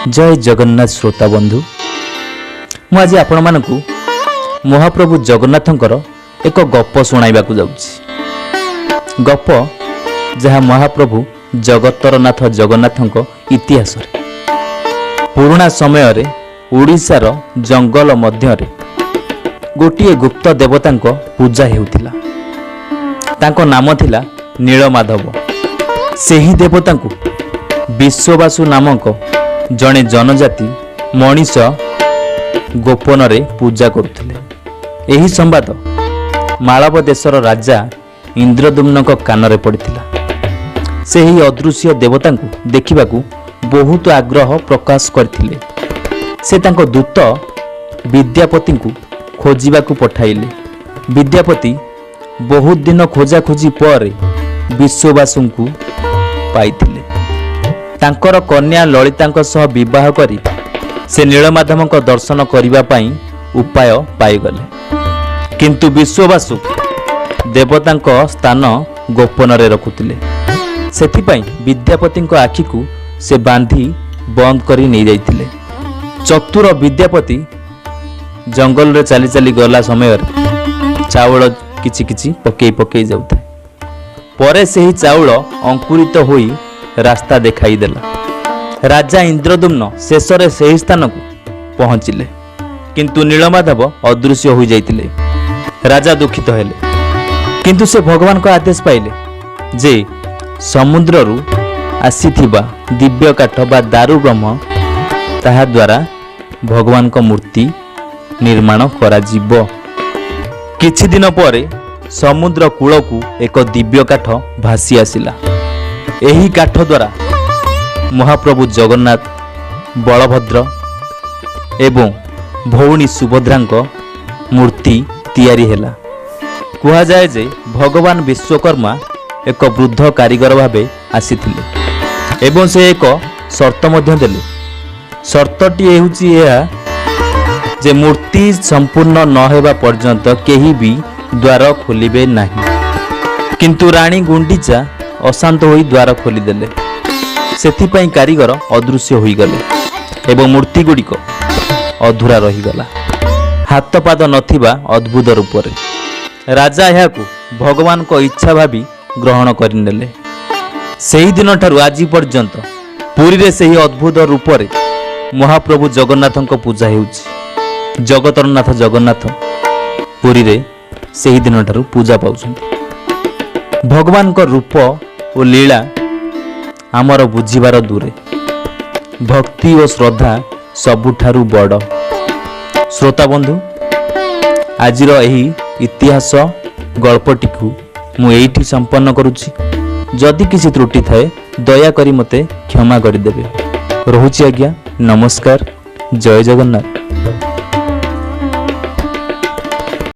जय जगन्नाथ श्रोता बंधु मु आज आपण मानकु महाप्रभु जगन्नाथंकर एक गप सुनाइबाकु जाउछि। गप जहाँ महाप्रभु जगतर नाथ जगन्नाथंक इतिहास रे पुराना समय रे ओडिशार जंगल मध्यरे गोटिए गुप्त देवतांक पूजा हेउथिला। तांको नाम थिला नीलमाधव। सेही देवतांकु विश्ववासु नामक जड़े जनजाति मनीष गोपन रे पूजा करुथिले। एही संवाद मालव देशर राजा इंद्रदुम्न कान रे पड़िथिला। सेही अदृश्य देवतांकु देखिबाकू बहुत आग्रह प्रकाश करथिले। से तांको दूत विद्यापति खोजिबाकू पठाइले। विद्यापति बहुत दिन खोजा खोजी पर विश्ववासुंकु पाइथिले। तांकर कन्या ललितांक सह विवाह करी से नीलमाधवंक दर्शन करिबा पई उपाय पाइगले। किंतु विश्ववासु देवतांक स्थान गोपन रे रखुथिले। सेथिपई विद्यापतिंक आखिकू से बांधी बंद करी नै जाइथिले। चतुर विद्यापति जंगल रे चली चली गला समय चाउल किछि किछि पकेई पकेई जाउଥାଏ। परे सेही चाउल अंकुरित होई रास्ता देखाई देला। राजा इंद्रदुम्न शेषरे सेही स्थान को पहुंचिले। किंतु नीलमाधव अदृश्य हो जाइतिले। राजा दुखित हेले। किंतु से भगवान को आदेश पाइले जे समुद्ररू आसीथिबा दिव्य काठ बा दारु ब्रह्म ताहा द्वारा भगवान को मूर्ति निर्माण करा जिवो। किछि दिन परे समुद्र कूल को एक दिव्य काठ भासी आसिला। एही काठ द्वारा महाप्रभु जगन्नाथ बलभद्र एवं भौणी सुभद्रांक मूर्ति तैयारी हेला। कुहा जाए जे भगवान विश्वकर्मा एक वृद्ध कारीगर भावे आसीथिले एवं से एक शर्त मध्य देले। शर्तटी हेउची एहा जे मूर्ति संपूर्ण न हेबा पर्यंत केही भी द्वार खोलिबे नाही। किंतु रानी गुंडीचा अशांत होई द्वार खोलीदेले। सेथिपई कारीगर अदृश्य होईगले एवं मूर्ति गुड़िक अधूरा रहीगला। हाथ पाद नथिबा अद्भुत रूपरे। राजा एहाकू भगवान को इच्छा भावी ग्रहण करिनेले। सेही दिन ठारू आजि पर्यंत पुरी रे सेही अद्भुत रूपरे महाप्रभु जगन्नाथंक पूजा हेउछि। जगतरनाथ जगन्नाथ पुरी रे सेही दिन ठारू पूजा पाउछन्ति। भगवान को रूप और लीला आमर बुझीबार दूरे। भक्ति और श्रद्धा सबुठारु बड़। श्रोता बंधु आजिर एही इतिहास गल्पटी को मु एठी संपन्न करुछि। जदि किसी त्रुटि थाए दया करी मते क्षमा करिदेबे। रहुछि आज्ञा। नमस्कार। जय जगन्नाथ।